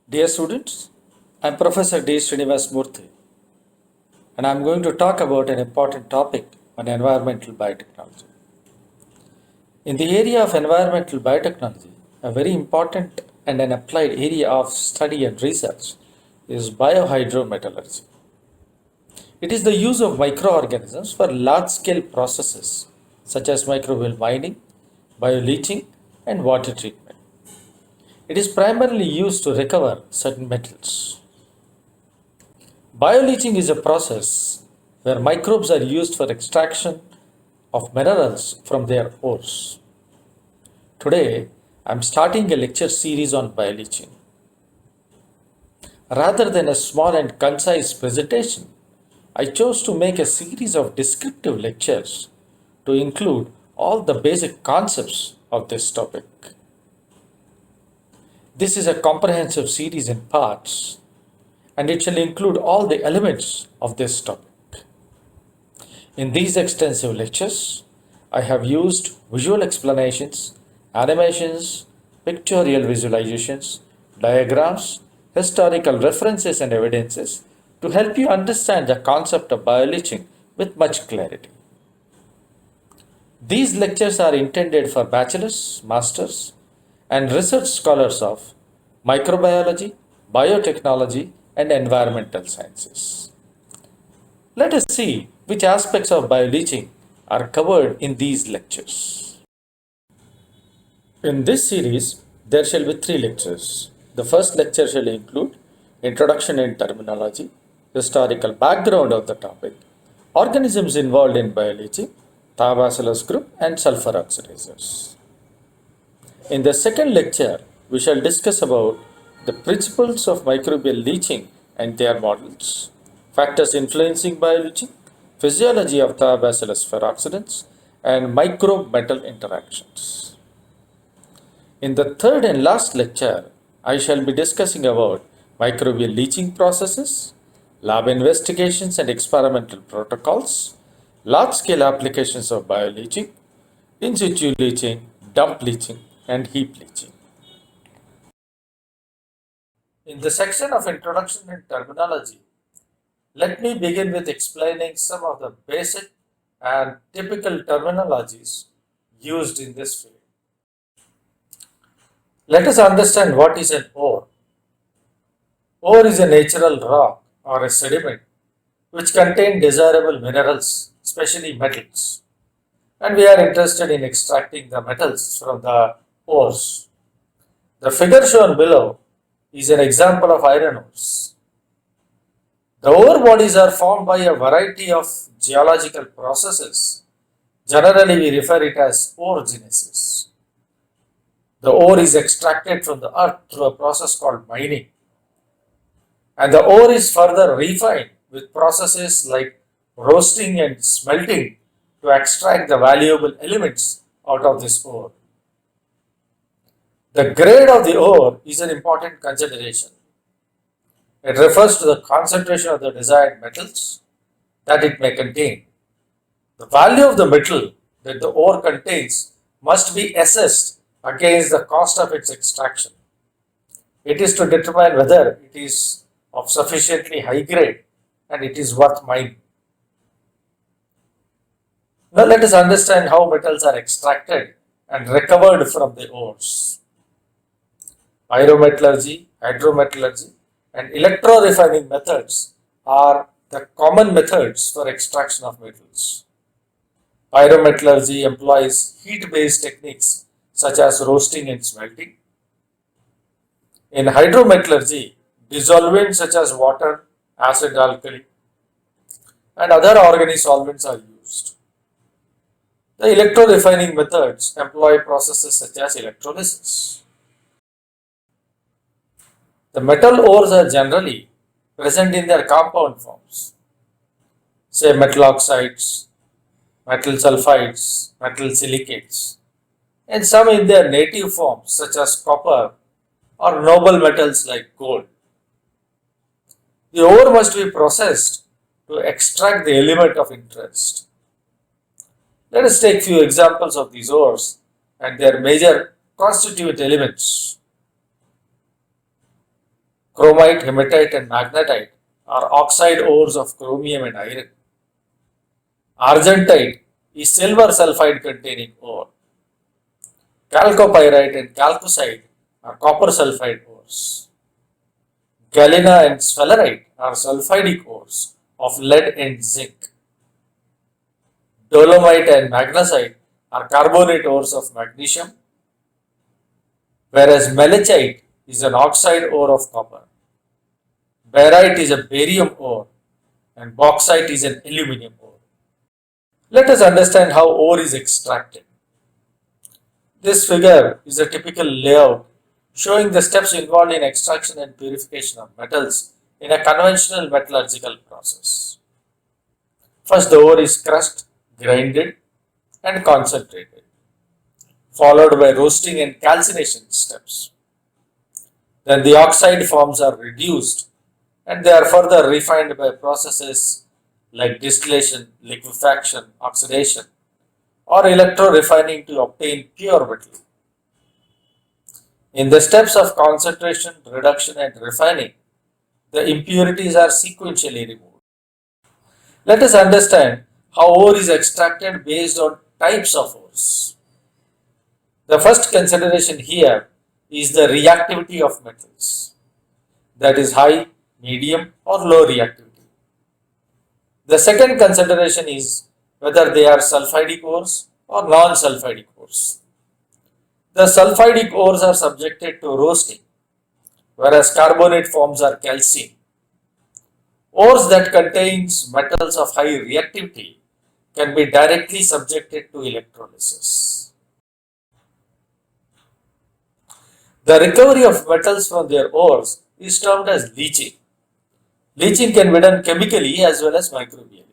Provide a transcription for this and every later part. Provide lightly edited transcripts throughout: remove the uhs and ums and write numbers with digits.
Dear students, I am Professor D. Srinivas Murthy and I am going to talk about an important topic on environmental biotechnology. In the area of environmental biotechnology, a very important and an applied area of study and research is biohydrometallurgy. It is the use of microorganisms for large scale processes such as microbial mining, bioleaching, and water treatment. It is primarily used to recover certain metals. Bioleaching is a process where microbes are used for extraction of minerals from their ores. Today, I'm starting a lecture series on bioleaching. Rather than a small and concise presentation, I chose to make a series of descriptive lectures to include all the basic concepts of this topic. This is a comprehensive series in parts and it shall include all the elements of this topic. In these extensive lectures, I have used visual explanations, animations, pictorial visualizations, diagrams, historical references and evidences to help you understand the concept of bioleaching with much clarity. These lectures are intended for bachelor's, master's, and research scholars of microbiology, biotechnology, and environmental sciences. Let us see which aspects of bioleaching are covered in these lectures. In this series, there shall be three lectures. The first lecture shall include Introduction in Terminology, historical background of the topic, organisms involved in bioleaching, Thiobacillus group, and sulfur oxidizers. In the second lecture, we shall discuss about the principles of microbial leaching and their models, factors influencing bioleaching, physiology of Thiobacillus peroxidans, and microbe-metal interactions. In the third and last lecture, I shall be discussing about microbial leaching processes, lab investigations and experimental protocols, large-scale applications of bioleaching, in situ leaching, dump leaching, and heap leaching. In the section of Introduction and Terminology, let me begin with explaining some of the basic and typical terminologies used in this field. Let us understand what is an ore. Ore is a natural rock or a sediment which contain desirable minerals, especially metals, and we are interested in extracting the metals from the ores. The figure shown below is an example of iron ores. The ore bodies are formed by a variety of geological processes. Generally, we refer it as orogenesis. The ore is extracted from the earth through a process called mining, and the ore is further refined with processes like roasting and smelting to extract the valuable elements out of this ore. The grade of the ore is an important consideration. It refers to the concentration of the desired metals that it may contain. The value of the metal that the ore contains must be assessed against the cost of its extraction. It is to determine whether it is of sufficiently high grade and it is worth mining. Now let us understand how metals are extracted and recovered from the ores. Pyrometallurgy, hydrometallurgy, and electro-refining methods are the common methods for extraction of metals. Pyrometallurgy employs heat-based techniques such as roasting and smelting. In hydrometallurgy, dissolvents such as water, acid alkali, and other organic solvents are used. The electro-refining methods employ processes such as electrolysis. The metal ores are generally present in their compound forms, say metal oxides, metal sulfides, metal silicates, and some in their native forms such as copper or noble metals like gold. The ore must be processed to extract the element of interest. Let us take few examples of these ores and their major constituent elements. Chromite, hematite, and magnetite are oxide ores of chromium and iron. Argentite is silver sulfide containing ore. Chalcopyrite and chalcocite are copper sulfide ores. Galena and sphalerite are sulfidic ores of lead and zinc. Dolomite and magnesite are carbonate ores of magnesium, whereas malachite is an oxide ore of copper. Barite is a barium ore and bauxite is an aluminum ore. Let us understand how ore is extracted. This figure is a typical layout showing the steps involved in extraction and purification of metals in a conventional metallurgical process. First, the ore is crushed, grinded, and concentrated, followed by roasting and calcination steps. Then the oxide forms are reduced and they are further refined by processes like distillation, liquefaction, oxidation, or electro-refining to obtain pure metal. In the steps of concentration, reduction, and refining, the impurities are sequentially removed. Let us understand how ore is extracted based on types of ores. The first consideration here is the reactivity of metals, that is high, medium, or low reactivity. The second consideration is whether they are sulfidic ores or non-sulfidic ores. The sulfidic ores are subjected to roasting, whereas carbonate forms are calcined. Ores that contains metals of high reactivity can be directly subjected to electrolysis. The recovery of metals from their ores is termed as leaching. Leaching can be done chemically as well as microbially.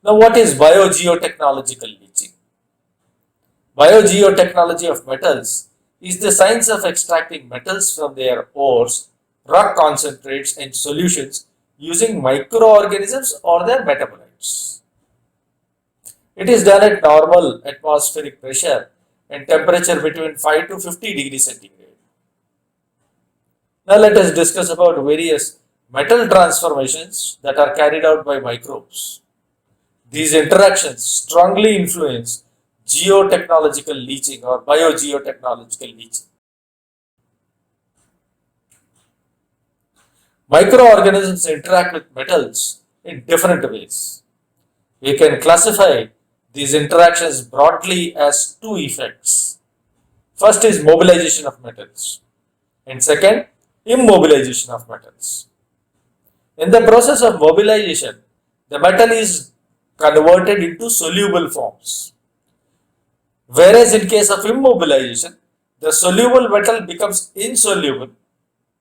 Now, what is biogeotechnological leaching? Biogeotechnology of metals is the science of extracting metals from their ores, rock concentrates, and solutions using microorganisms or their metabolites. It is done at normal atmospheric pressure and temperature between 5 to 50 degrees centigrade. Now let us discuss about various metal transformations that are carried out by microbes. These interactions strongly influence geotechnological leaching or biogeotechnological leaching. Microorganisms interact with metals in different ways. We can classify these interactions broadly as two effects. First is mobilization of metals, and second, immobilization of metals. In the process of mobilization, the metal is converted into soluble forms. Whereas in case of immobilization, the soluble metal becomes insoluble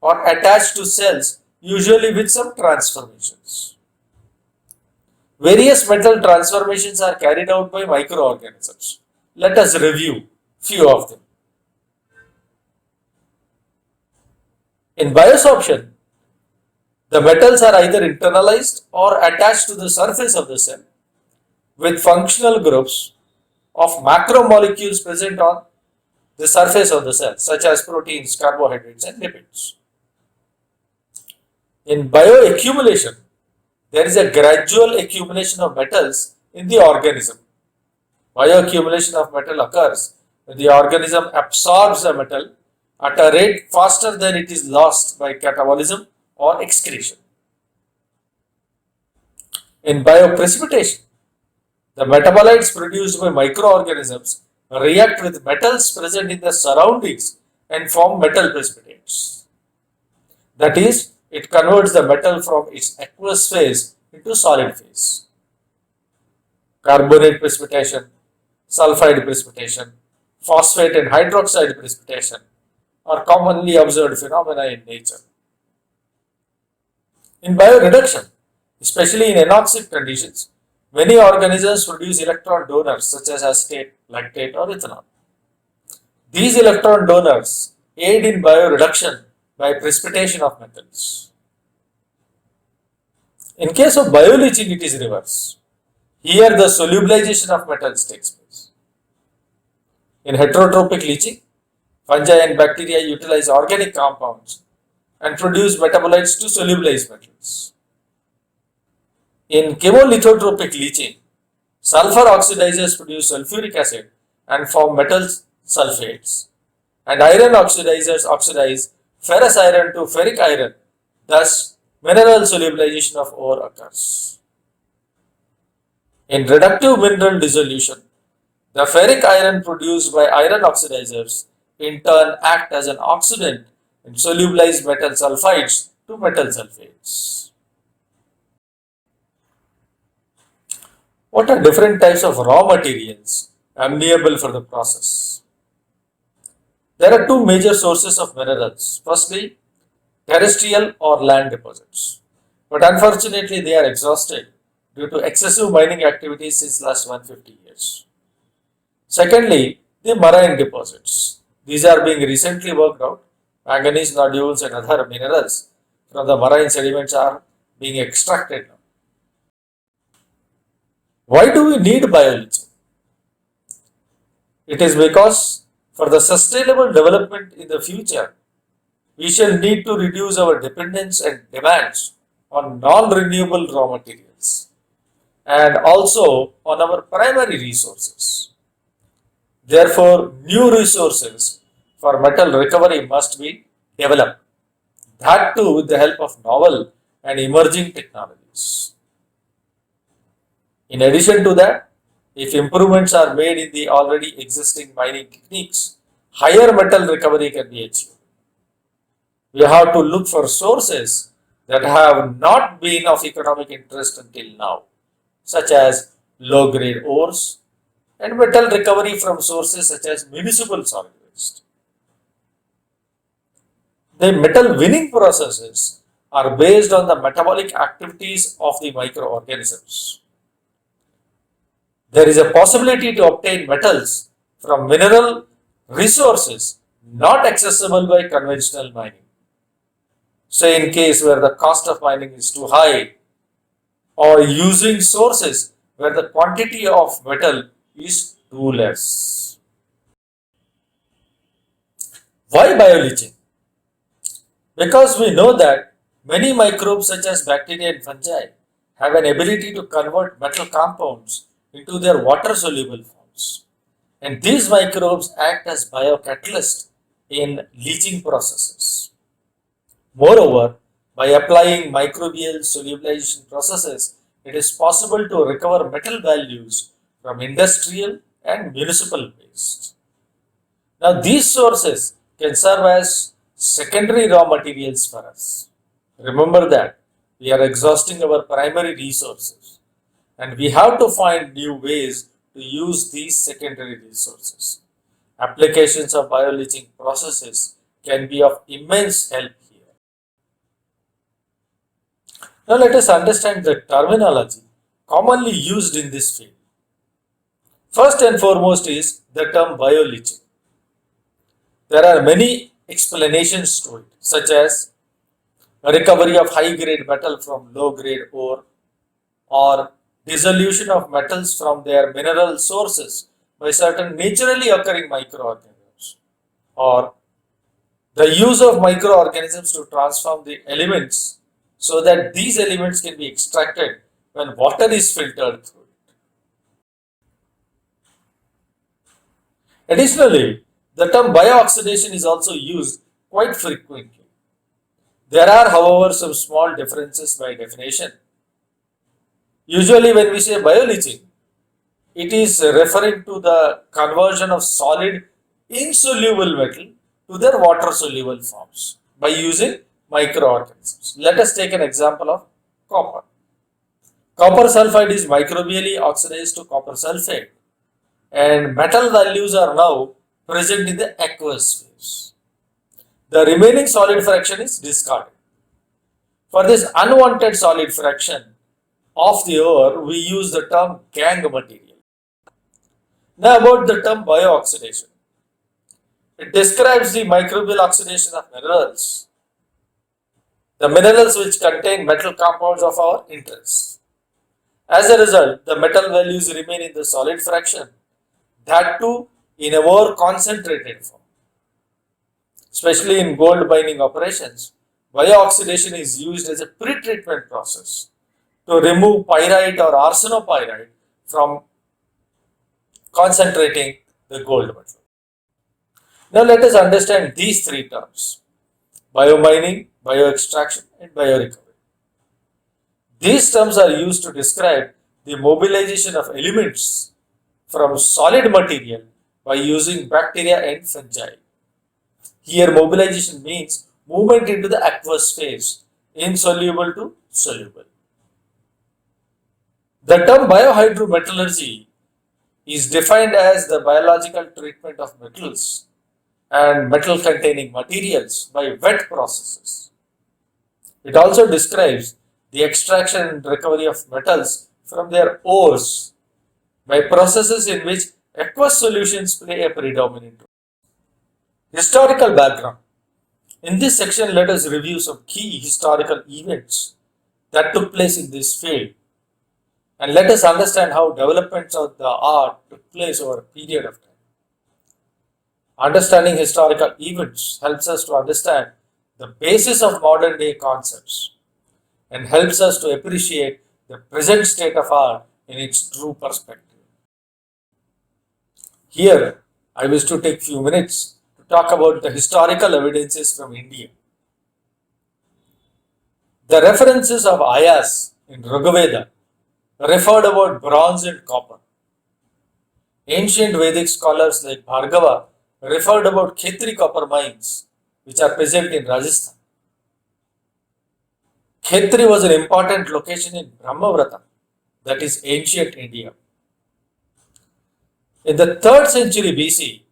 or attached to cells, usually with some transformations. Various metal transformations are carried out by microorganisms. Let us review few of them. In biosorption, the metals are either internalized or attached to the surface of the cell with functional groups of macromolecules present on the surface of the cell, such as proteins, carbohydrates, and lipids. In bioaccumulation, there is a gradual accumulation of metals in the organism. Bioaccumulation of metal occurs when the organism absorbs the metal at a rate faster than it is lost by catabolism or excretion. In bioprecipitation, the metabolites produced by microorganisms react with metals present in the surroundings and form metal precipitates. That is, it converts the metal from its aqueous phase into solid phase. Carbonate precipitation, sulfide precipitation, phosphate and hydroxide precipitation are commonly observed phenomena in nature. In bioreduction, especially in anoxic conditions, many organisms produce electron donors such as acetate, lactate, or ethanol. These electron donors aid in bioreduction by precipitation of metals. In case of bioleaching, it is reverse. Here, the solubilization of metals takes place. In heterotrophic leaching, fungi and bacteria utilize organic compounds and produce metabolites to solubilize metals. In chemolithotropic leaching, sulfur oxidizers produce sulfuric acid and form metal sulfates, and iron oxidizers oxidize ferrous iron to ferric iron. Thus, mineral solubilization of ore occurs. In reductive mineral dissolution, the ferric iron produced by iron oxidizers in turn act as an oxidant and solubilize metal sulfides to metal sulfates. What are different types of raw materials amenable for the process? There are two major sources of minerals. Firstly, terrestrial or land deposits. But unfortunately, they are exhausted due to excessive mining activities since last 150 years. Secondly, the marine deposits. These are being recently worked out. Manganese nodules and other minerals from the marine sediments are being extracted now. Why do we need biology? It is because for the sustainable development in the future, we shall need to reduce our dependence and demands on non-renewable raw materials and also on our primary resources. Therefore, new resources for metal recovery must be developed, that too with the help of novel and emerging technologies. In addition to that, if improvements are made in the already existing mining techniques, higher metal recovery can be achieved. We have to look for sources that have not been of economic interest until now, such as low-grade ores and metal recovery from sources such as municipal solid waste. The metal winning processes are based on the metabolic activities of the microorganisms. There is a possibility to obtain metals from mineral resources not accessible by conventional mining. Say in case where the cost of mining is too high, or using sources where the quantity of metal is too less. Why bioleaching? Because we know that many microbes such as bacteria and fungi have an ability to convert metal compounds into their water soluble forms, and these microbes act as biocatalysts in leaching processes. Moreover, by applying microbial solubilization processes, it is possible to recover metal values from industrial and municipal waste. Now, these sources can serve as secondary raw materials for us. Remember that we are exhausting our primary resources, and we have to find new ways to use these secondary resources. Applications of bioleaching processes can be of immense help here. Now let us understand the terminology commonly used in this field. First and foremost is the term bioleaching. There are many explanations to it, such as recovery of high-grade metal from low-grade ore, or dissolution of metals from their mineral sources by certain naturally occurring microorganisms, or the use of microorganisms to transform the elements so that these elements can be extracted when water is filtered through it. Additionally, the term biooxidation is also used quite frequently. There are, however, some small differences by definition. Usually, when we say bioleaching, it is referring to the conversion of solid insoluble metal to their water soluble forms by using microorganisms. Let us take an example of copper. Copper sulfide is microbially oxidized to copper sulfate, and metal values are now present in the aqueous phase. The remaining solid fraction is discarded. For this unwanted solid fraction of the ore, we use the term gangue material. Now about the term biooxidation. It describes the microbial oxidation of minerals, the minerals which contain metal compounds of our interest. As a result, the metal values remain in the solid fraction, that too in a more concentrated form. Especially in gold mining operations, Biooxidation is used as a pre-treatment process to remove pyrite or arsenopyrite from concentrating the gold metal. Now let us understand these three terms: biomining, bioextraction, and biorecovery. These terms are used to describe the mobilization of elements from solid material by using bacteria and fungi. Here, mobilization means movement into the aqueous phase, insoluble to soluble. The term biohydrometallurgy is defined as the biological treatment of metals and metal containing materials by wet processes. It also describes the extraction and recovery of metals from their ores by processes in which aqueous solutions play a predominant role. Historical background. In this section, let us review some key historical events that took place in this field, and let us understand how developments of the art took place over a period of time. Understanding historical events helps us to understand the basis of modern day concepts and helps us to appreciate the present state of art in its true perspective. Here, I wish to take few minutes to talk about the historical evidences from India. The references of Ayas in Rigveda referred about bronze and copper. Ancient Vedic scholars like Bhargava referred about Khetri copper mines which are present in Rajasthan. Khetri was an important location in Brahmavrata, that is ancient India. In the 3rd century BC,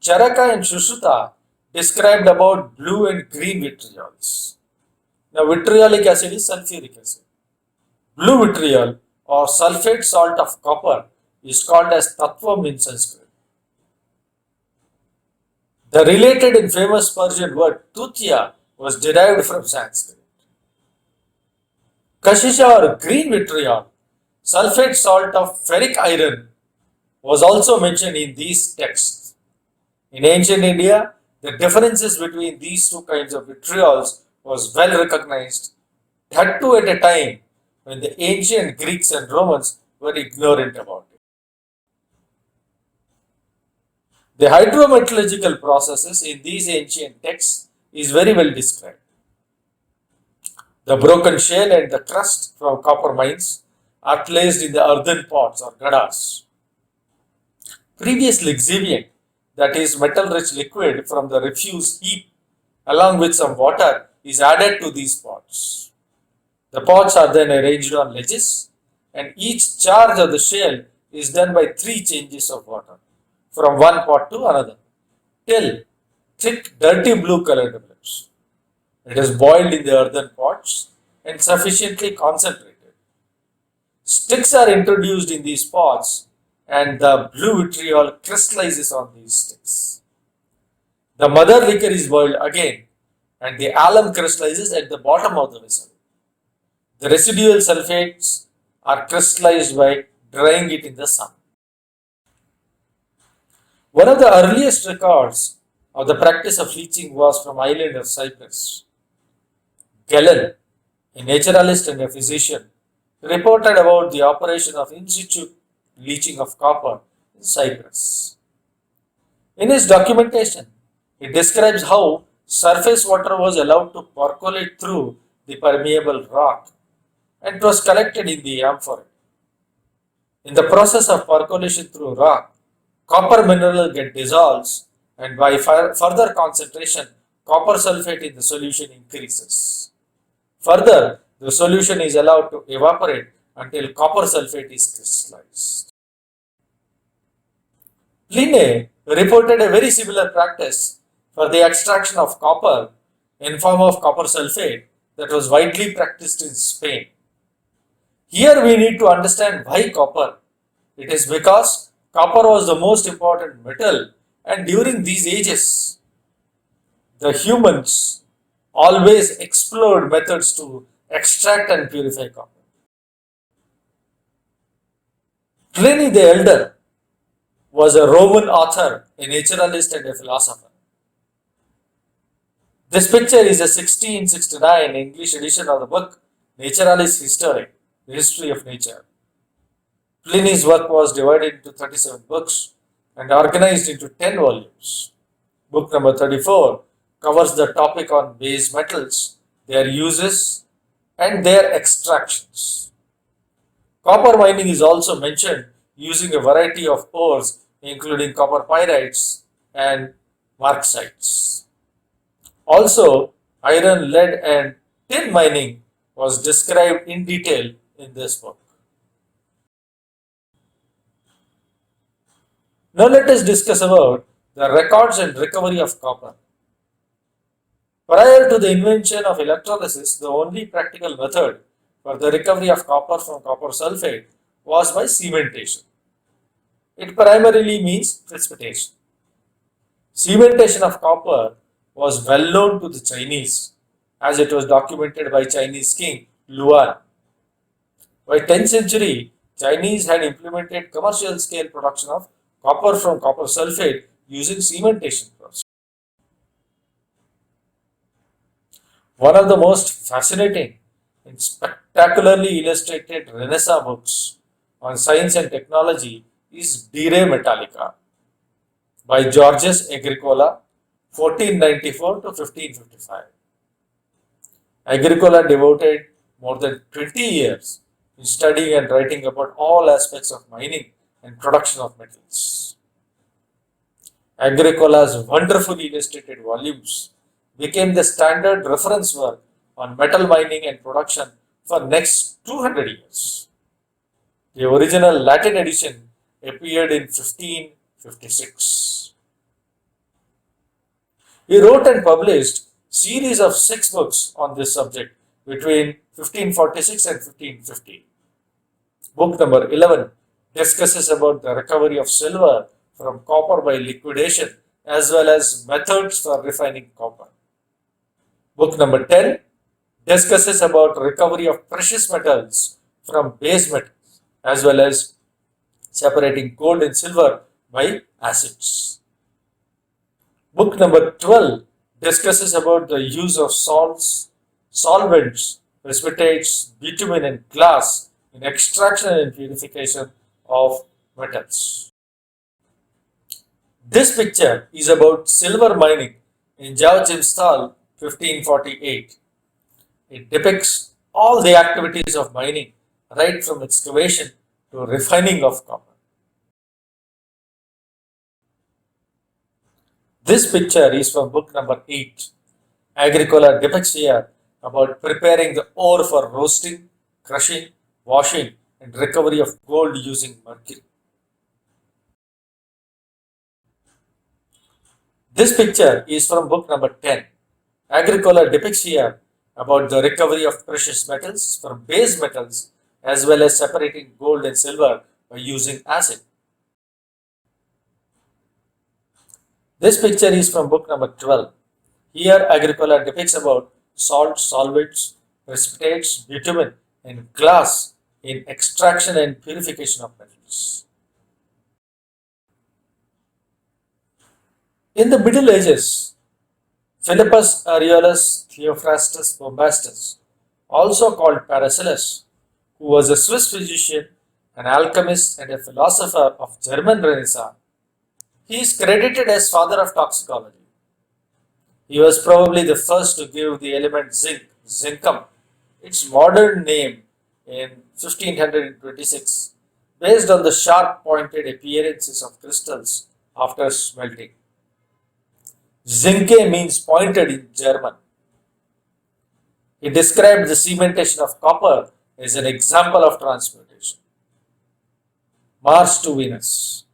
Charaka and Shushruta described about blue and green vitriols. Now, vitriolic acid is sulfuric acid. Blue vitriol or sulfate salt of copper is called as Tattvam in Sanskrit. The related and famous Persian word Tutya was derived from Sanskrit. Kashisha or green vitriol, sulfate salt of ferric iron, was also mentioned in these texts. In ancient India, the differences between these two kinds of vitriols was well recognized, that too at a time when the ancient Greeks and Romans were ignorant about it. The hydrometallurgical processes in these ancient texts is very well described. The broken shell and the crust from copper mines are placed in the earthen pots or gadas. Previously exhibient, that is metal-rich liquid from the refuse heap along with some water is added to these pots. The pots are then arranged on ledges and each charge of the shell is done by 3 changes of water from one pot to another till thick dirty blue color develops. It is boiled in the earthen pots and sufficiently concentrated. Sticks are introduced in these pots and the blue vitriol crystallizes on these sticks. The mother liquor is boiled again and the alum crystallizes at the bottom of the vessel. The residual sulfates are crystallized by drying it in the sun. One of the earliest records of the practice of leaching was from island of Cyprus. Galen, a naturalist and a physician, reported about the operation of in situ leaching of copper in Cyprus. In his documentation, he describes how surface water was allowed to percolate through the permeable rock and it was collected in the amphorae. In the process of percolation through rock, copper mineral get dissolves and by further concentration, copper sulfate in the solution increases. Further, the solution is allowed to evaporate until copper sulfate is crystallized. Pliny reported a very similar practice for the extraction of copper in form of copper sulfate that was widely practiced in Spain. Here we need to understand why copper. It is because copper was the most important metal and during these ages, the humans always explored methods to extract and purify copper. Pliny the Elder was a Roman author, a naturalist and a philosopher. This picture is a 1669 English edition of the book Naturalis Historiae, the history of nature. Pliny's work was divided into 37 books and organized into 10 volumes. Book number 34 covers the topic on base metals, their uses, and their extractions. Copper mining is also mentioned using a variety of ores, including copper pyrites and marxites. Also, iron, lead, and tin mining was described in detail in this book. Now let us discuss about the records and recovery of copper. Prior to the invention of electrolysis, the only practical method for the recovery of copper from copper sulfate was by cementation. It primarily means precipitation. Cementation of copper was well known to the Chinese, as it was documented by Chinese king Luan. By 10th century, Chinese had implemented commercial scale production of copper from copper sulfate using cementation process. One of the most fascinating and spectacularly illustrated Renaissance books on science and technology is De Re Metallica by Georges Agricola, 1494 to 1555. Agricola devoted more than 20 years in studying and writing about all aspects of mining and production of metals. Agricola's wonderfully illustrated volumes became the standard reference work on metal mining and production for next 200 years. The original Latin edition appeared in 1556. He wrote and published series of 6 books on this subject between 1546 and 1550. Book number 11 discusses about the recovery of silver from copper by liquidation as well as methods for refining copper. Book number 10 discusses about recovery of precious metals from base metals as well as separating gold and silver by acids. Book number 12 discusses about the use of salts, solvents, precipitates, bitumen and glass in extraction and purification of metals. This picture is about silver mining in Jiaojimstal 1548. It depicts all the activities of mining right from excavation to refining of copper. This picture is from book number 8. Agricola depicts here about preparing the ore for roasting, crushing, washing and recovery of gold using mercury. This picture is from book number 10. Agricola depicts here about the recovery of precious metals from base metals as well as separating gold and silver by using acid. This picture is from book number 12. Here Agricola depicts about salt, solvents, precipitates, bitumen and glass in extraction and purification of metals. In the Middle Ages, Philippus Aureolus Theophrastus Bombastus, also called Paracelsus, who was a Swiss physician, an alchemist and a philosopher of German Renaissance, he is credited as father of toxicology. He was probably the first to give the element zinc, zincum, its modern name in 1526, based on the sharp pointed appearances of crystals after smelting. Zinke means pointed in German. He described the cementation of copper as an example of transmutation. Mars to Venus.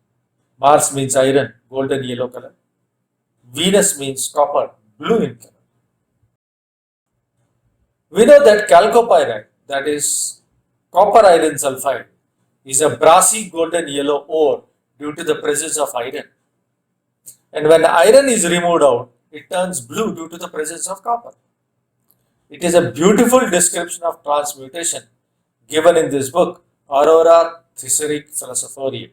Mars means iron, golden yellow color. Venus means copper, blue in color. We know that chalcopyrite, that is copper iron sulfide, is a brassy golden yellow ore due to the presence of iron. And when iron is removed out, it turns blue due to the presence of copper. It is a beautiful description of transmutation given in this book, Aurora Thesauric Philosophorium.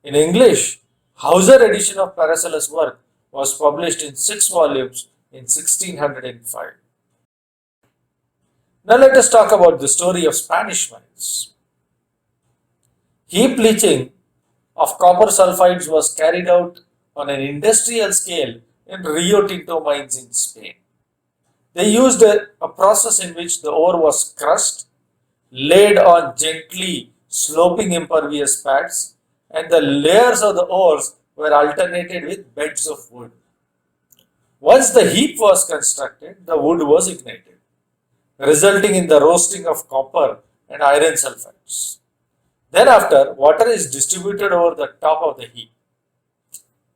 In English, Hauser edition of Paracelsus' work was published in 6 volumes in 1605. Now let us talk about the story of Spanish mines. Heap leaching of copper sulfides was carried out on an industrial scale in Rio Tinto mines in Spain. They used a process in which the ore was crushed, laid on gently sloping impervious pads, and the layers of the ores were alternated with beds of wood. Once the heap was constructed, the wood was ignited, resulting in the roasting of copper and iron sulfides. Thereafter, water is distributed over the top of the heap.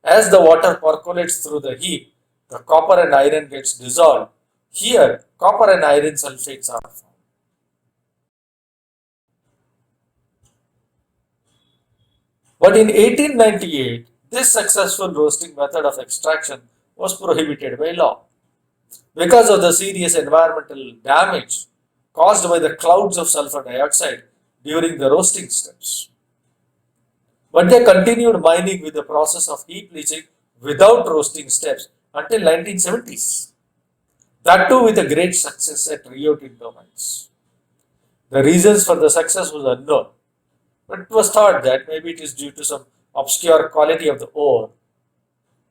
As the water percolates through the heap, the copper and iron gets dissolved. Here, copper and iron sulfates are formed. But in 1898, this successful roasting method of extraction was prohibited by law because of the serious environmental damage caused by the clouds of sulfur dioxide during the roasting steps. But they continued mining with the process of heap leaching without roasting steps until 1970s. That too with a great success at Rio Tinto mines. The reasons for the success was unknown, but it was thought that maybe it is due to some obscure quality of the ore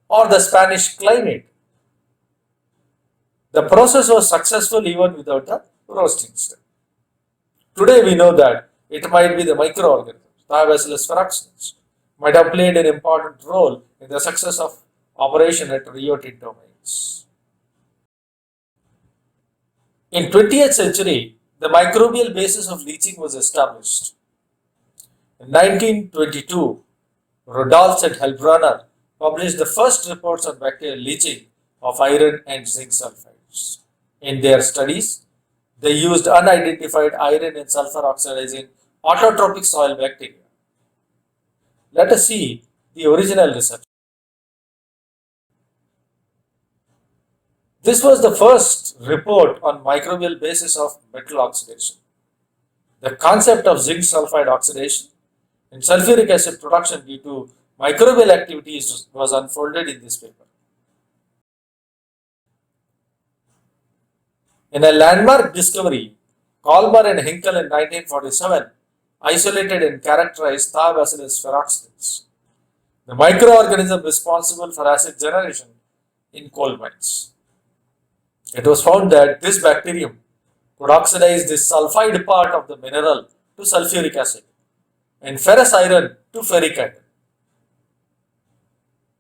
or the Spanish climate. The process was successful even without the roasting step. Today we know that it might be the microorganisms, Thiobacillus ferroxidans, might have played an important role in the success of operation at Rio Tinto mines. In 20th century, the microbial basis of leaching was established. In 1922, Rodolphe and Heilbronner published the first reports on bacterial leaching of iron and zinc sulfides. In their studies, they used unidentified iron and sulfur oxidizing autotrophic soil bacteria. Let us see the original research. This was the first report on microbial basis of metal oxidation. The concept of zinc sulfide oxidation and sulfuric acid production due to microbial activities was unfolded in this paper. In a landmark discovery, Kolmar and Hinkel in 1947 isolated and characterized Thiobacillus ferroxidans, the microorganism responsible for acid generation in coal mines. It was found that this bacterium could oxidize the sulfide part of the mineral to sulfuric acid and ferrous iron to ferric iron.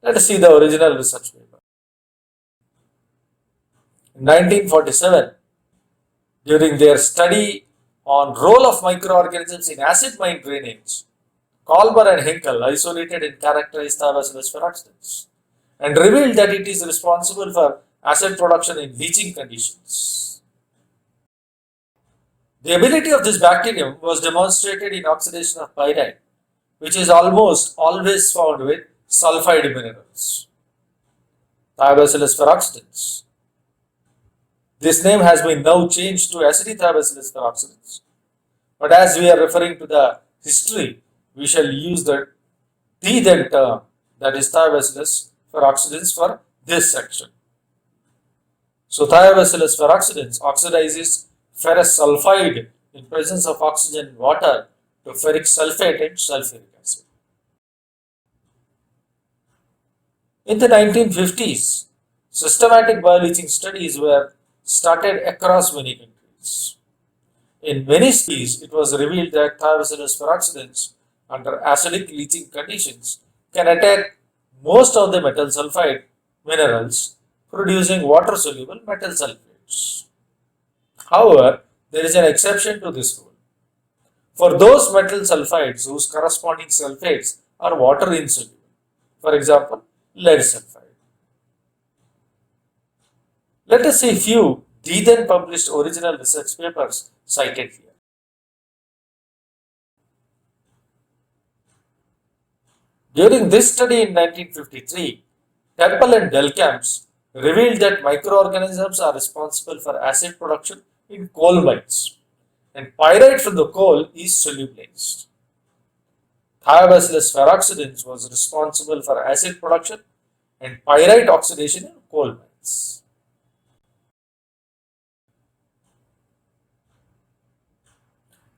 Let us see the original research paper. In 1947, during their study on role of microorganisms in acid mine drainage, Kolmar and Hinkel isolated and characterized Thiobacillus ferroxidans and revealed that it is responsible for acid production in leaching conditions. The ability of this bacterium was demonstrated in oxidation of pyrite, which is almost always found with sulfide minerals, Thiobacillus ferroxidans. This name has been now changed to acetylthiobacillus ferroxidans. But as we are referring to the history, we shall use the then term, that is Thiobacillus ferroxidans, for this section. So Thiobacillus ferroxidans oxidizes ferrous sulfide in presence of oxygen and water to ferric sulfate and sulfuric acid. In the 1950s, systematic bioleaching studies were started across many countries. In many studies, it was revealed that Thiobacillus ferroxidans under acidic leaching conditions can attack most of the metal sulfide minerals, producing water-soluble metal sulfates. However, there is an exception to this rule. For those metal sulfides whose corresponding sulfates are water insoluble, for example, lead sulfide. Let us see few then published original research papers cited here. During this study in 1953, Temple and Delcamps revealed that microorganisms are responsible for acid production in coal mines, and pyrite from the coal is solubilized. Thiobacillus ferroxidans was responsible for acid production and pyrite oxidation in coal mines.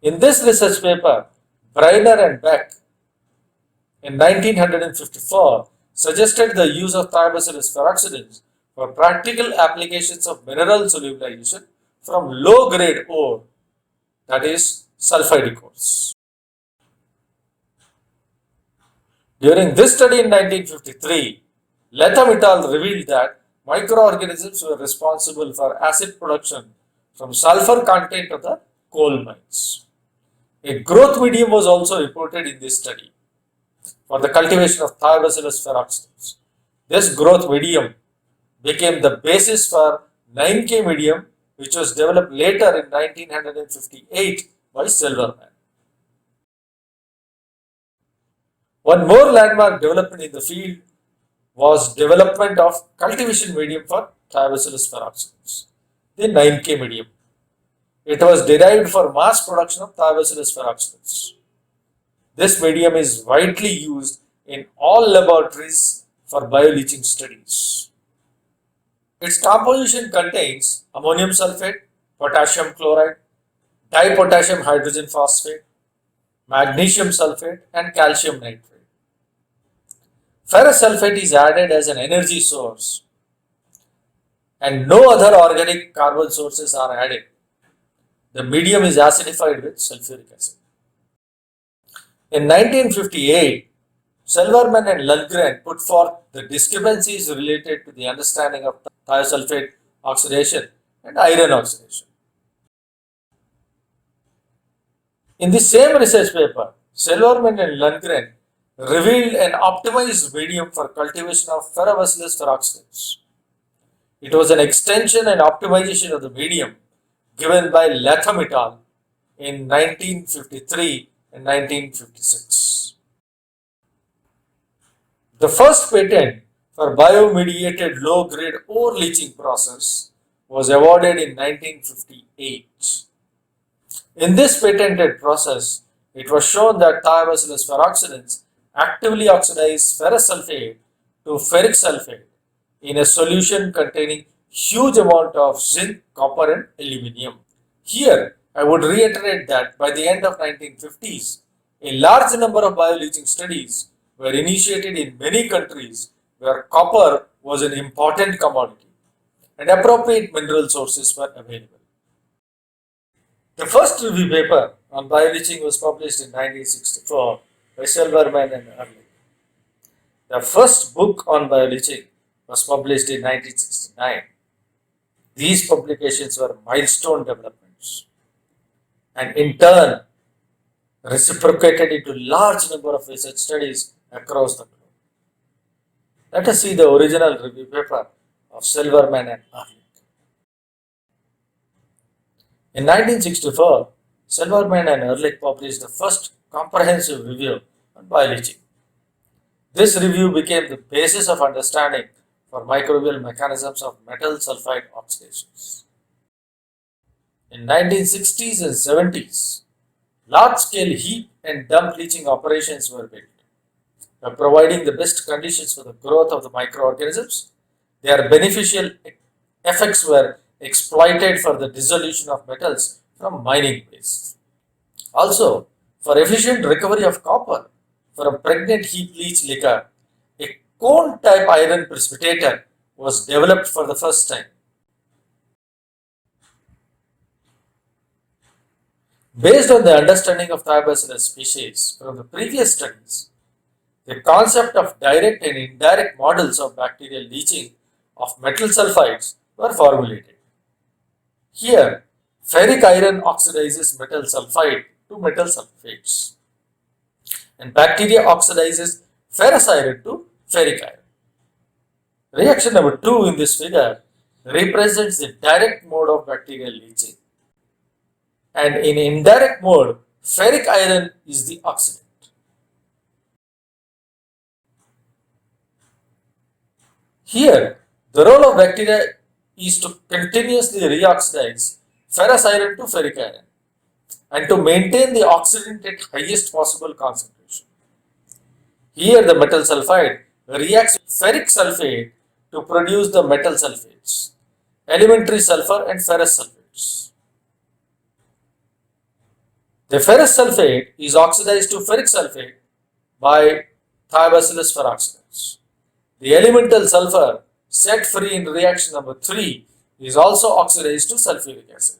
In this research paper, Breiner and Beck in 1954 suggested the use of thiobacillus peroxidase for practical applications of mineral solubilization from low-grade ore, that is sulfide ores. During this study in 1953, Latham et al. Revealed that microorganisms were responsible for acid production from sulfur content of the coal mines. A growth medium was also reported in this study for the cultivation of thiobacillus peroxidase. This growth medium became the basis for 9K medium, which was developed later in 1958 by Silverman. One more landmark development in the field was development of cultivation medium for thiobacillus peroxidase, the 9K medium. It was derived for mass production of thiobacillus peroxidase. This medium is widely used in all laboratories for bioleaching studies. Its composition contains ammonium sulfate, potassium chloride, dipotassium hydrogen phosphate, magnesium sulfate, and calcium nitrate. Ferrous sulfate is added as an energy source, and no other organic carbon sources are added. The medium is acidified with sulfuric acid. In 1958, Silverman and Lundgren put forth the discrepancies related to the understanding of thiosulfate oxidation and iron oxidation. In the same research paper, Silverman and Lundgren revealed an optimized medium for cultivation of ferrobacillus peroxidase. It was an extension and optimization of the medium given by Latham et al. In 1953 and 1956. The first patent for biomediated low-grade ore leaching process was awarded in 1958. In this patented process, it was shown that thiobacillus peroxidase actively oxidizes ferrous sulfate to ferric sulfate in a solution containing huge amount of zinc, copper and aluminium. Here, I would reiterate that by the end of 1950s, a large number of bioleaching studies were initiated in many countries where copper was an important commodity and appropriate mineral sources were available. The first review paper on bioleaching was published in 1964 by Silverman and Ehrlich. The first book on bioleaching was published in 1969. These publications were milestone developments and in turn reciprocated into large number of research studies across the globe. Let us see the original review paper of Silverman and Ehrlich. In 1964, Silverman and Ehrlich published the first comprehensive review on bioleaching. This review became the basis of understanding for microbial mechanisms of metal sulfide oxidations. In 1960s and 70s, large-scale heap and dump leaching operations were built. By providing the best conditions for the growth of the microorganisms, their beneficial effects were exploited for the dissolution of metals from mining waste. Also, for efficient recovery of copper from pregnant heap leach liquor, a cone-type iron precipitator was developed for the first time. Based on the understanding of thiobacillus species from the previous studies, the concept of direct and indirect models of bacterial leaching of metal sulfides were formulated. Here, ferric iron oxidizes metal sulfide to metal sulfates, and bacteria oxidizes ferrous iron to ferric iron. Reaction number 2 in this figure represents the direct mode of bacterial leaching, and in indirect mode, ferric iron is the oxidant. Here, the role of bacteria is to continuously reoxidize ferrous iron to ferric iron and to maintain the oxidant at highest possible concentration. Here, the metal sulfide reacts with ferric sulfate to produce the metal sulfates, elementary sulfur and ferrous sulfates. The ferrous sulfate is oxidized to ferric sulfate by thiobacillus peroxidase. The elemental sulfur set free in reaction number 3 is also oxidized to sulfuric acid.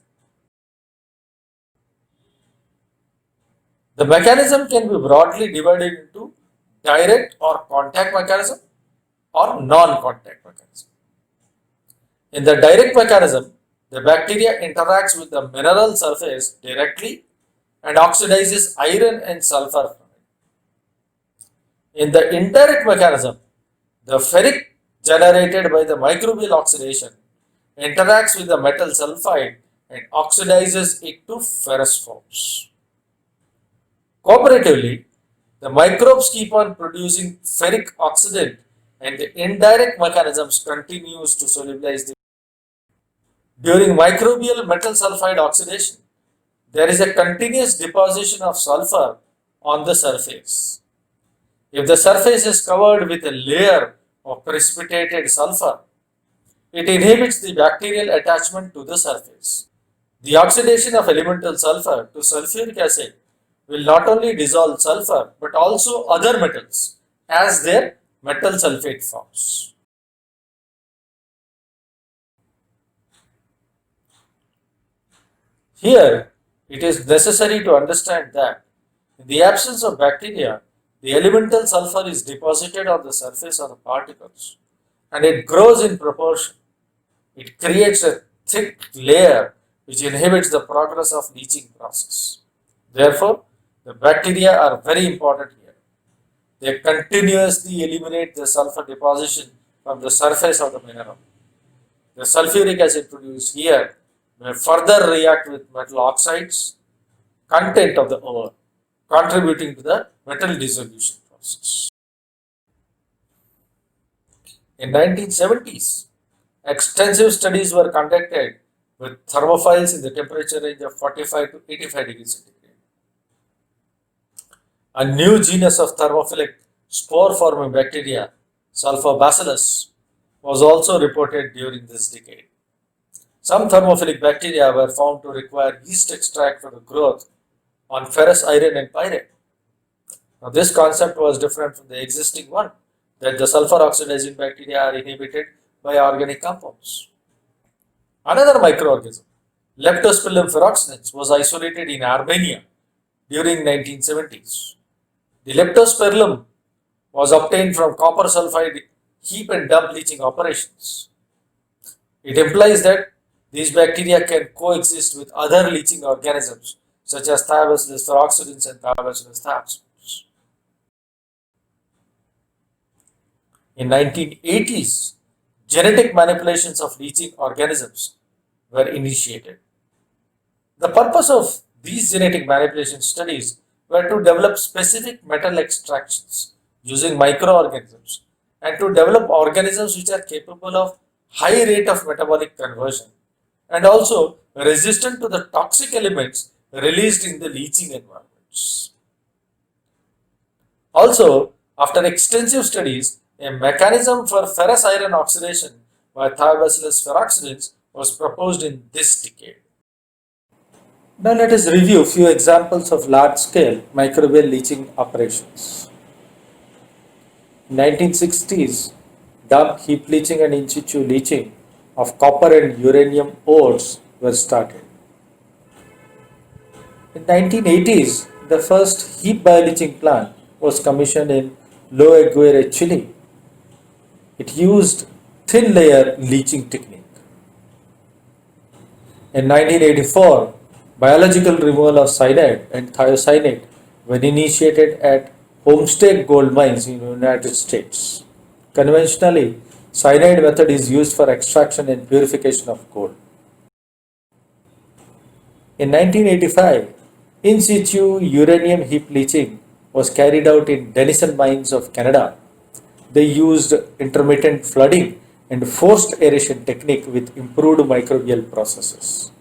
The mechanism can be broadly divided into direct or contact mechanism or non-contact mechanism. In the direct mechanism, the bacteria interacts with the mineral surface directly and oxidizes iron and sulfur from it. In the indirect mechanism, the ferric generated by the microbial oxidation interacts with the metal sulfide and oxidizes it to ferrous forms. Cooperatively, the microbes keep on producing ferric oxidant and the indirect mechanisms continues to solubilize the. During microbial metal sulfide oxidation, there is a continuous deposition of sulfur on the surface. If the surface is covered with a layer of precipitated sulfur, it inhibits the bacterial attachment to the surface. The oxidation of elemental sulfur to sulfuric acid will not only dissolve sulfur but also other metals as their metal sulfate forms. Here, it is necessary to understand that in the absence of bacteria, the elemental sulfur is deposited on the surface of the particles and it grows in proportion. It creates a thick layer which inhibits the progress of leaching process. Therefore, the bacteria are very important here. They continuously eliminate the sulfur deposition from the surface of the mineral. The sulfuric acid produced here may further react with metal oxides content of the ore, contributing to the metal dissolution process. In 1970s, extensive studies were conducted with thermophiles in the temperature range of 45 to 85 degrees centigrade. A new genus of thermophilic spore-forming bacteria, Sulfobacillus, was also reported during this decade. Some thermophilic bacteria were found to require yeast extract for the growth on ferrous iron and pyrite. Now, this concept was different from the existing one, that the sulfur oxidizing bacteria are inhibited by organic compounds. Another microorganism, Leptospilum feroxidens, was isolated in Armenia during 1970s. The leptospirillum was obtained from copper sulfide heap and dump leaching operations. It implies that these bacteria can coexist with other leaching organisms such as Thiobacillus feroxidens and Thiobacillus thapsus. In 1980s, genetic manipulations of leaching organisms were initiated. The purpose of these genetic manipulation studies were to develop specific metal extractions using microorganisms and to develop organisms which are capable of high rate of metabolic conversion and also resistant to the toxic elements released in the leaching environments. Also, after extensive studies, a mechanism for ferrous iron oxidation by Thiobacillus feroxidens was proposed in this decade. Now let us review a few examples of large-scale microbial leaching operations. In 1960s, dump heap leaching and in situ leaching of copper and uranium ores were started. In 1980s, the first heap bioleaching plant was commissioned in Lo Aguirre, Chile. It used thin layer leaching technique. In 1984, biological removal of cyanide and thiocyanate were initiated at Homestake gold mines in the United States. Conventionally, cyanide method is used for extraction and purification of gold. In 1985, in situ uranium heap leaching was carried out in Denison mines of Canada. They used intermittent flooding and forced aeration technique with improved microbial processes.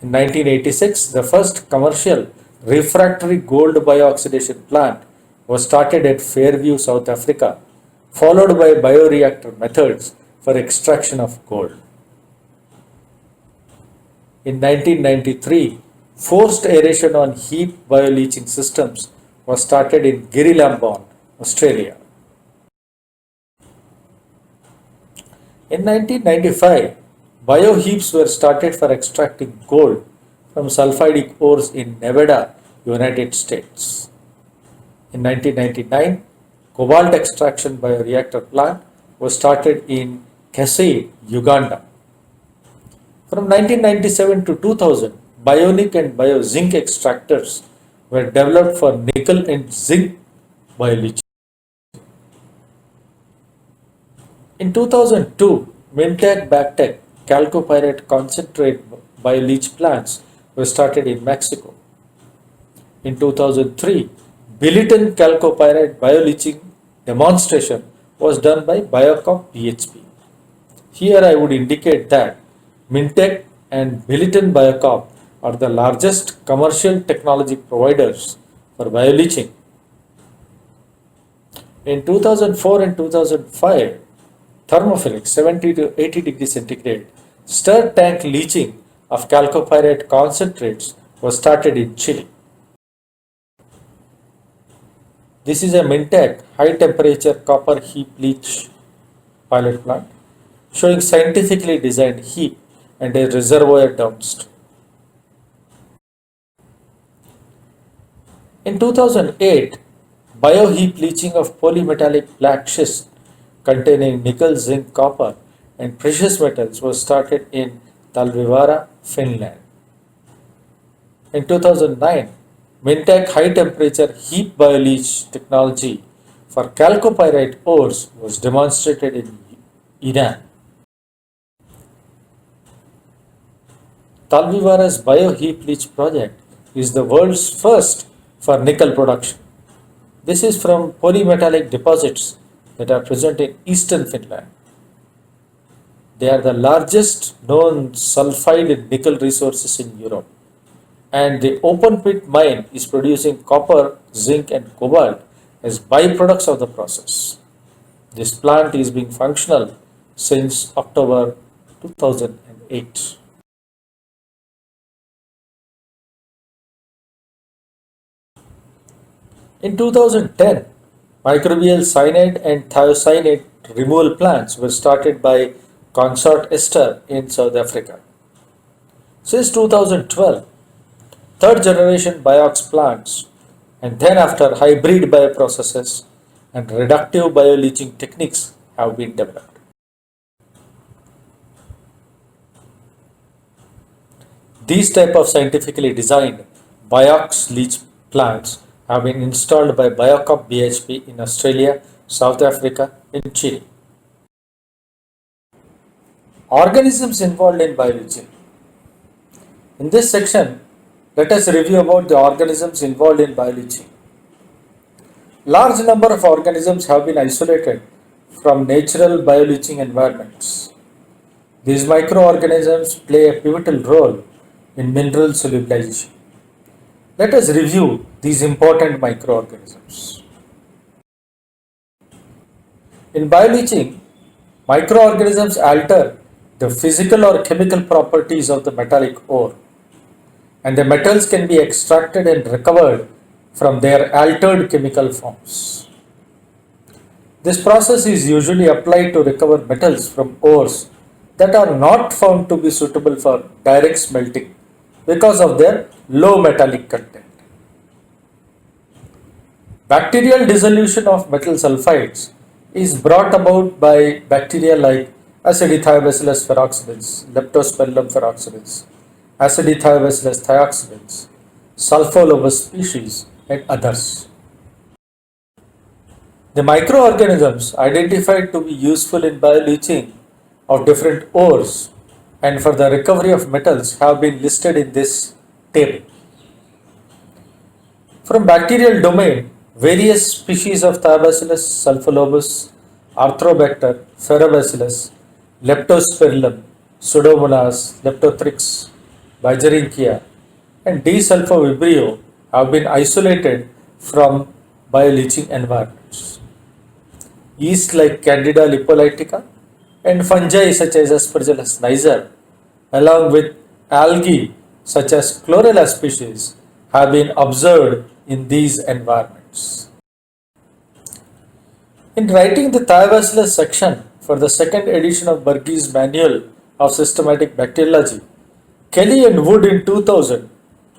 In 1986, the first commercial refractory gold bioxidation plant was started at Fairview, South Africa, followed by bioreactor methods for extraction of gold. In 1993, Forced aeration on heap bioleaching systems was started in Girilambon, Australia. In 1995, bioheaps were started for extracting gold from sulfidic ores in Nevada, United States. In 1999, cobalt extraction bioreactor plant was started in Kasai, Uganda. From 1997 to 2000, bionic and biozinc extractors were developed for nickel and zinc bioleaching. In 2002, Mintec Bactec chalcopyrite concentrate bioleach plants were started in Mexico. In 2003, Billiton chalcopyrite bioleaching demonstration was done by Biocop BHP. Here I would indicate that Mintec and Billiton Biocop are the largest commercial technology providers for bioleaching. In 2004 and 2005, thermophilic 70 to 80 degrees centigrade stirred tank leaching of chalcopyrite concentrates was started in Chile. This is a Mintec high temperature copper heap leach pilot plant showing scientifically designed heap and a reservoir downstream. In 2008, bioheap leaching of polymetallic black schist containing nickel, zinc, copper, and precious metals was started in Talvivaara, Finland. In 2009, Mintec high temperature heap bioleach technology for chalcopyrite ores was demonstrated in Iran. Talvivaara's bioheap leach project is the world's first for nickel production. This is from polymetallic deposits that are present in eastern Finland. They are the largest known sulfide nickel resources in Europe, and the open pit mine is producing copper, zinc, and cobalt as byproducts of the process. This plant is being functional since October 2008. In 2010, microbial cyanide and thiocyanate removal plants were started by Consort Ester in South Africa. Since 2012, third generation biox plants and then after hybrid bioprocesses and reductive bioleaching techniques have been developed. These type of scientifically designed biox leach plants have been installed by Biocop BHP in Australia, South Africa, and Chile. Organisms involved in bioleaching. In this section, let us review about the organisms involved in bioleaching. Large number of organisms have been isolated from natural bioleaching environments. These microorganisms play a pivotal role in mineral solubilization. Let us review these important microorganisms. In bioleaching, microorganisms alter the physical or chemical properties of the metallic ore, and the metals can be extracted and recovered from their altered chemical forms. This process is usually applied to recover metals from ores that are not found to be suitable for direct smelting because of their low metallic content. Bacterial dissolution of metal sulfides is brought about by bacteria like Acidithiobacillus peroxidans, Leptospirillum peroxidans, Acidithiobacillus thioxidans, Sulfolobus species, and others. The microorganisms identified to be useful in bioleaching of different ores and for the recovery of metals have been listed in this table. From bacterial domain, various species of Thiobacillus, Sulfolobus, Arthrobacter, Ferrobacillus, Leptospirillum, Pseudomonas, Leptothrix, Bigeringia, and D-sulfovibrio have been isolated from bioleaching environments. Yeast like Candida lipolytica and fungi such as Aspergillus niger, along with algae such as chlorella species, have been observed in these environments. In writing the thiobacillus section for the second edition of Burgess Manual of Systematic Bacteriology, Kelly and Wood in 2000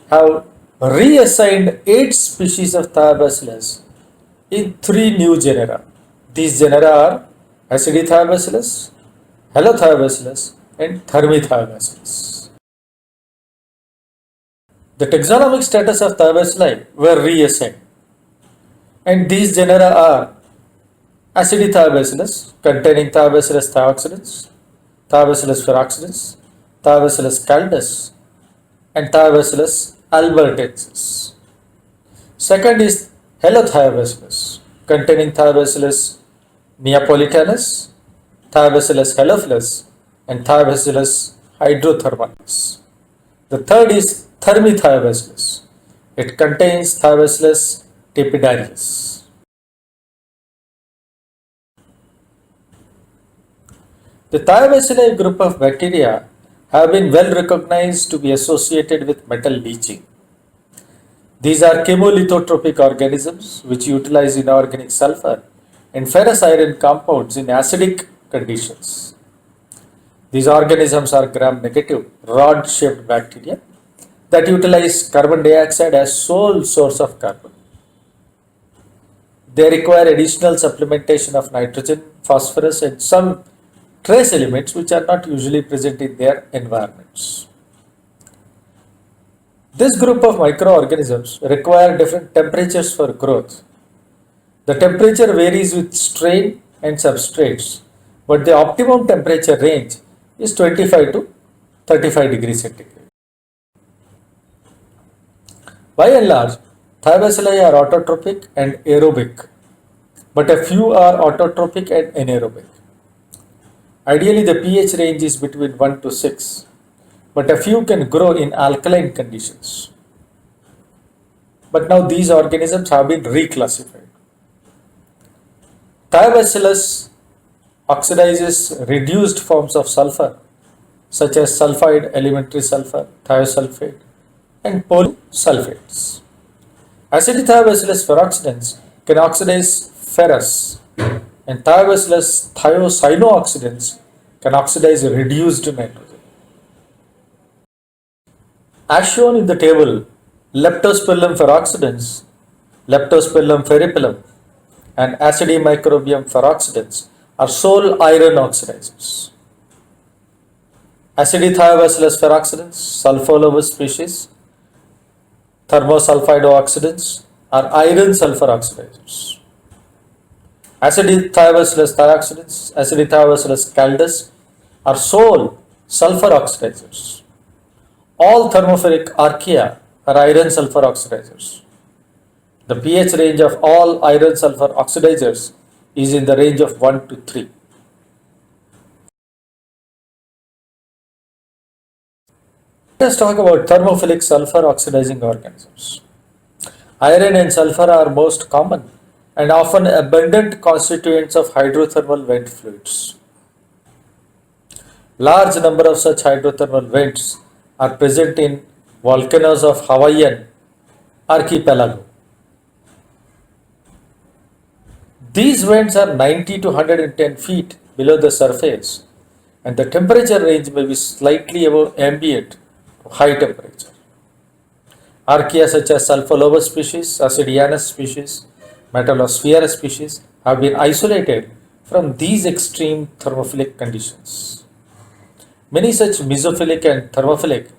have reassigned 8 species of thiobacillus in 3 new genera. These genera are Acidithiobacillus, Halothiobacillus, and Thermithiobacillus. The taxonomic status of thiobacilli were reassigned, and these genera are Acidithiobacillus containing Thiobacillus thioxidans, Thiobacillus feroxidans, Thiobacillus caldus, and Thiobacillus albertensis. Second is Halothiobacillus containing Thiobacillus neapolitanus, Thiobacillus halophilus, and Thiobacillus hydrothermalis. The third is Thermithiobacillus. It contains Thiobacillus tepidarius. The Thiobacilli group of bacteria have been well recognized to be associated with metal leaching. These are chemolithotropic organisms which utilize inorganic sulfur and ferrous iron compounds in acidic conditions. These organisms are gram-negative, rod-shaped bacteria that utilize carbon dioxide as sole source of carbon. They require additional supplementation of nitrogen, phosphorus, and some trace elements which are not usually present in their environments. This group of microorganisms require different temperatures for growth. The temperature varies with strain and substrates, but the optimum temperature range is 25 to 35 degrees centigrade. By and large, thiobacilli are autotrophic and aerobic, but a few are autotrophic and anaerobic. Ideally, the pH range is between 1 to 6, but a few can grow in alkaline conditions. But now these organisms have been reclassified. Thiobacillus oxidizes reduced forms of sulfur, such as sulfide elementary sulfur, thiosulfate, and polysulfates. Acidithiobacillus feroxidans can oxidize ferrous, and Thiobacillus thiocyanooxidans can oxidize reduced nitrogen. As shown in the table, Leptospirillum feroxidans, Leptospirillum ferripillum, and Acidimicrobium feroxidans are sole iron oxidizers. Acidithiobacillus feroxidans, sulfolobus species, thermosulfidooxidans are iron sulfur oxidizers. Acidithiobacillus thioxidans, Acidithiobacillus caldus are sole sulfur oxidizers. All thermophilic archaea are iron sulfur oxidizers. The pH range of all iron sulfur oxidizers is in the range of 1 to 3. Let us talk about thermophilic sulfur oxidizing organisms. Iron and sulfur are most common and often abundant constituents of hydrothermal vent fluids. Large number of such hydrothermal vents are present in volcanoes of Hawaiian archipelago. These vents are 90 to 110 feet below the surface, and the temperature range may be slightly above ambient to high temperature. Archaea such as Sulfolobus species, Acidianus species, Metallosphaera species have been isolated from these extreme thermophilic conditions. Many such mesophilic and thermophilic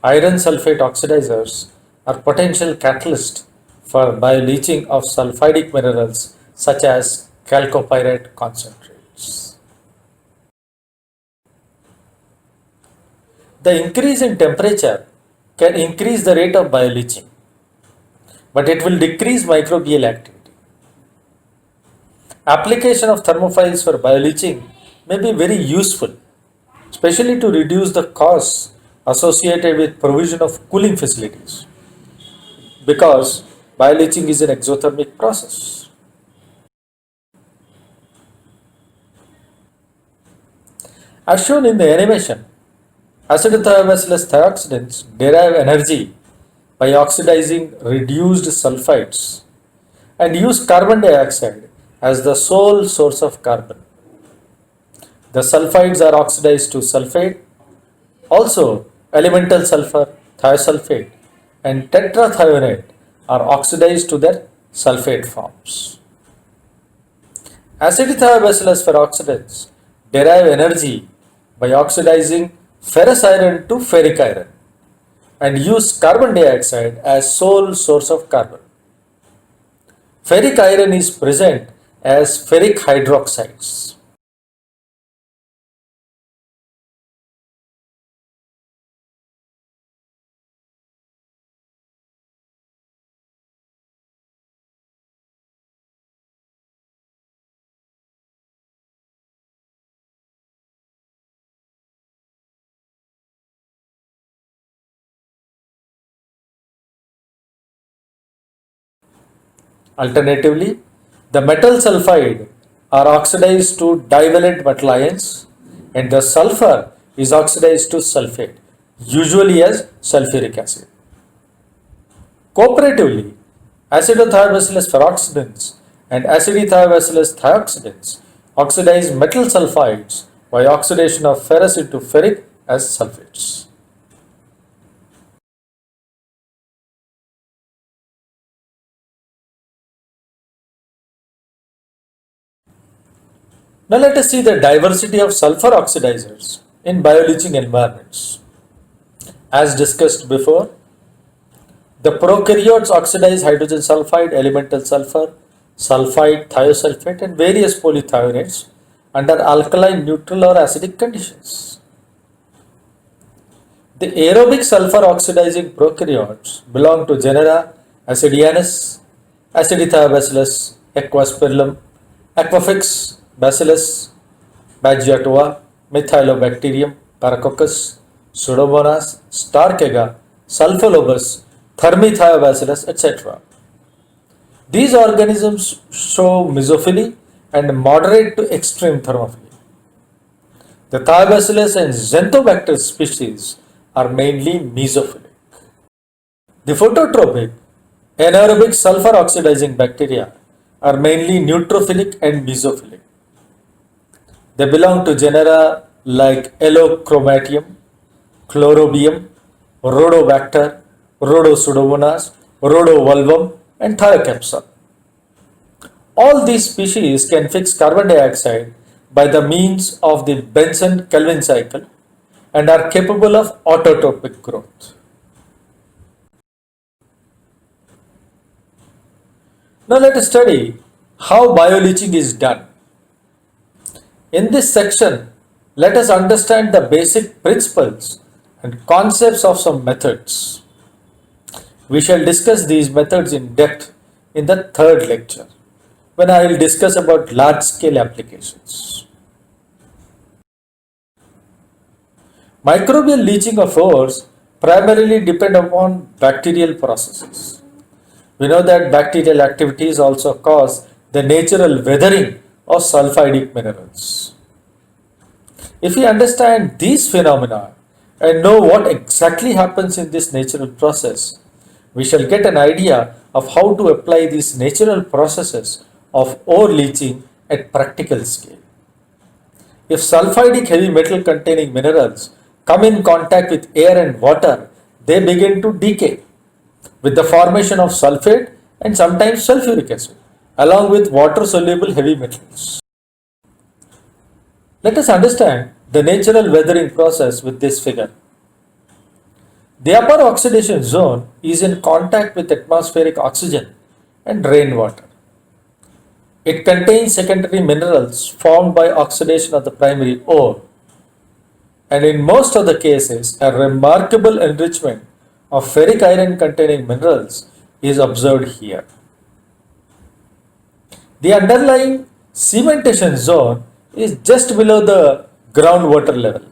iron sulfate oxidizers are potential catalysts for bioleaching of sulfidic minerals such as chalcopyrite concentrates. The increase in temperature can increase the rate of bioleaching, but it will decrease microbial activity. Application of thermophiles for bioleaching may be very useful, especially to reduce the costs associated with provision of cooling facilities, because bioleaching is an exothermic process. As shown in the animation, Acidothioabacillus thioxidants derive energy by oxidizing reduced sulfides and use carbon dioxide as the sole source of carbon. The sulfides are oxidized to sulfate. Also, elemental sulfur, thiosulfate, and tetrathionate are oxidized to their sulfate forms. Acidithiobacillus peroxidants derive energy by oxidizing ferrous iron to ferric iron and use carbon dioxide as sole source of carbon. Ferric iron is present as ferric hydroxides. Alternatively, the metal sulfide are oxidized to divalent metal ions and the sulfur is oxidized to sulfate, usually as sulfuric acid. Cooperatively, acidothiobacillus peroxidants and acidithiobacillus thioxidants oxidize metal sulfides by oxidation of ferrous into ferric as sulfates. Now let us see the diversity of sulfur oxidizers in bioleaching environments. As discussed before, the prokaryotes oxidize hydrogen sulfide, elemental sulfur, sulfide, thiosulfate, and various polythionates under alkaline, neutral, or acidic conditions. The aerobic sulfur oxidizing prokaryotes belong to genera Acidianus, Acidithiobacillus, Aquaspirillum, Aquafix, Bacillus, Bagiatoa, Methylobacterium, Paracoccus, Pseudomonas, Starkega, Sulfolobus, Thermithiobacillus, etc. These organisms show mesophily and moderate to extreme thermophily. The Thiobacillus and Xanthobacter species are mainly mesophilic. The phototropic anaerobic sulfur oxidizing bacteria are mainly neutrophilic and mesophilic. They belong to genera like Allochromatium, Chlorobium, Rhodobacter, Rhodopseudomonas, Rhodovolvum, and Thiocapsa. All these species can fix carbon dioxide by the means of the Benson-Kelvin cycle and are capable of autotropic growth. Now let us study how bioleaching is done. In this section, let us understand the basic principles and concepts of some methods. We shall discuss these methods in depth in the third lecture, when I will discuss about large-scale applications. Microbial leaching of ores primarily depend upon bacterial processes. We know that bacterial activities also cause the natural weathering of sulfidic minerals. If we understand these phenomena and know what exactly happens in this natural process, we shall get an idea of how to apply these natural processes of ore leaching at practical scale. If sulfidic heavy metal containing minerals come in contact with air and water, they begin to decay with the formation of sulfate and sometimes sulfuric acid, along with water soluble heavy metals. Let us understand the natural weathering process with this figure. The upper oxidation zone is in contact with atmospheric oxygen and rainwater. It contains secondary minerals formed by oxidation of the primary ore, and in most of the cases, a remarkable enrichment of ferric iron containing minerals is observed here. The underlying cementation zone is just below the groundwater level.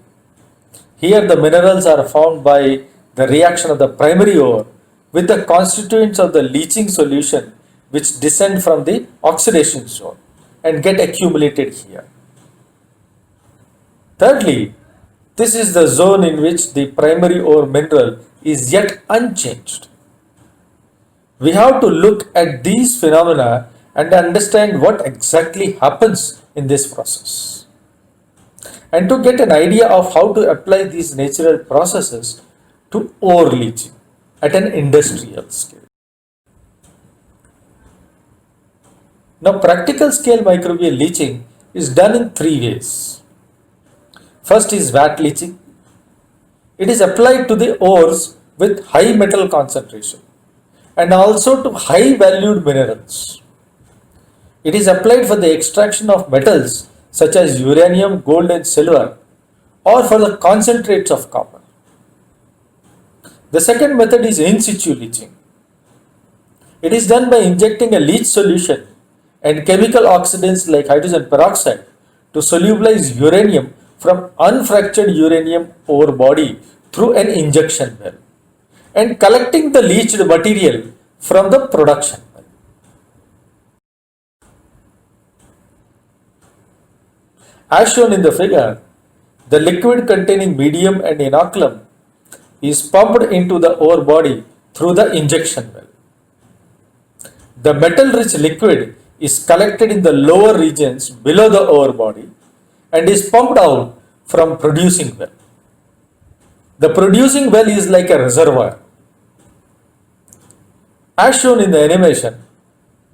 Here the minerals are found by the reaction of the primary ore with the constituents of the leaching solution which descend from the oxidation zone and get accumulated here. Thirdly, This is the zone in which the primary ore mineral is yet unchanged. We have to look at these phenomena and understand what exactly happens in this process. And to get an idea of how to apply these natural processes to ore leaching at an industrial scale. Now, practical scale microbial leaching is done in three ways. First is vat leaching. It is applied to the ores with high metal concentration and also to high valued minerals. It is applied for the extraction of metals such as uranium, gold, and silver, or for the concentrates of copper. The second method is in situ leaching. It is done by injecting a leach solution and chemical oxidants like hydrogen peroxide to solubilize uranium from unfractured uranium ore body through an injection well and collecting the leached material from the production well. As shown in the figure, the liquid containing medium and inoculum is pumped into the ore body through the injection well. The metal-rich liquid is collected in the lower regions below the ore body and is pumped out from producing well. The producing well is like a reservoir. As shown in the animation,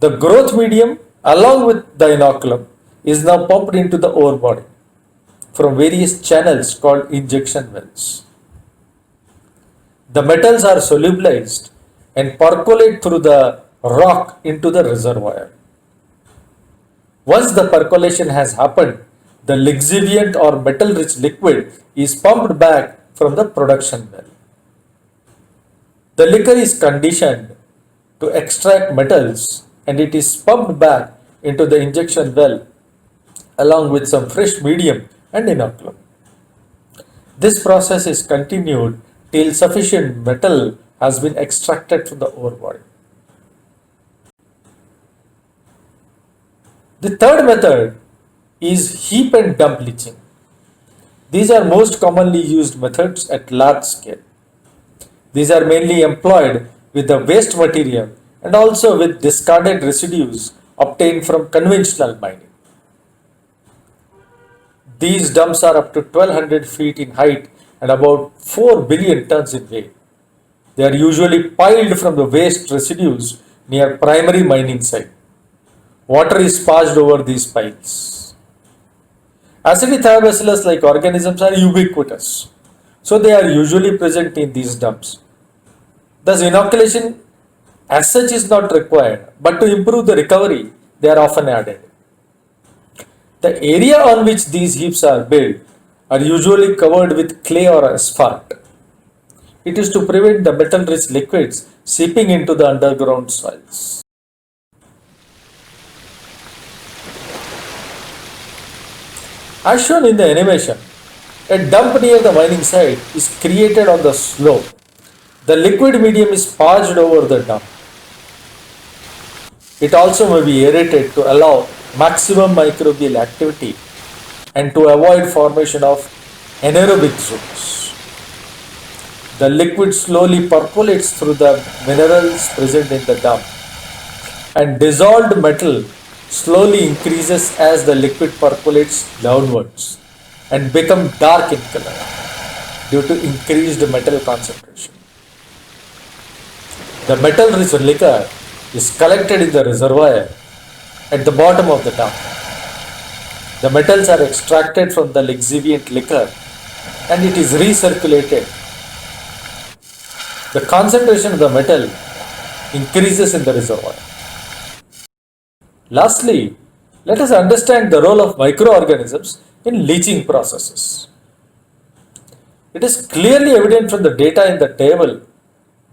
the growth medium along with the inoculum is now pumped into the ore body from various channels called injection wells. The metals are solubilized and percolate through the rock into the reservoir. Once the percolation has happened, the lixiviant or metal-rich liquid is pumped back from the production well. The liquor is conditioned to extract metals and it is pumped back into the injection well along with some fresh medium and inoculum. This process is continued till sufficient metal has been extracted from the ore body. The third method is heap and dump leaching. These are most commonly used methods at large scale. These are mainly employed with the waste material and also with discarded residues obtained from conventional mining. These dumps are up to 1200 feet in height and about 4 billion tons in weight. They are usually piled from the waste residues near primary mining site. Water is passed over these piles. Acidithiobacillus like organisms are ubiquitous, so they are usually present in these dumps. Thus, inoculation as such is not required, but to improve the recovery, they are often added. The area on which these heaps are built are usually covered with clay or asphalt. It is to prevent the metal-rich liquids seeping into the underground soils. As shown in the animation, a dump near the mining site is created on the slope. The liquid medium is passed over the dump. It also may be aerated to allow maximum microbial activity and to avoid formation of anaerobic zones. The liquid slowly percolates through the minerals present in the dump, and dissolved metal slowly increases as the liquid percolates downwards and become dark in color due to increased metal concentration. The metal-rich liquor is collected in the reservoir at the bottom of the dump. The metals are extracted from the lixiviant liquor and it is recirculated. The concentration of the metal increases in the reservoir. Lastly, let us understand the role of microorganisms in leaching processes. It is clearly evident from the data in the table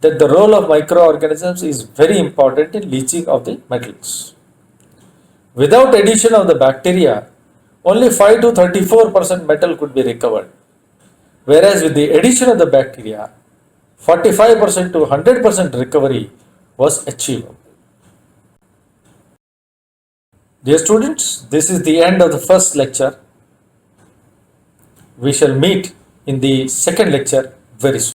that the role of microorganisms is very important in leaching of the metals. Without addition of the bacteria, only 5 to 34% metal could be recovered, whereas with the addition of the bacteria, 45% to 100% recovery was achievable. Dear students, this is the end of the first lecture. We shall meet in the second lecture very soon.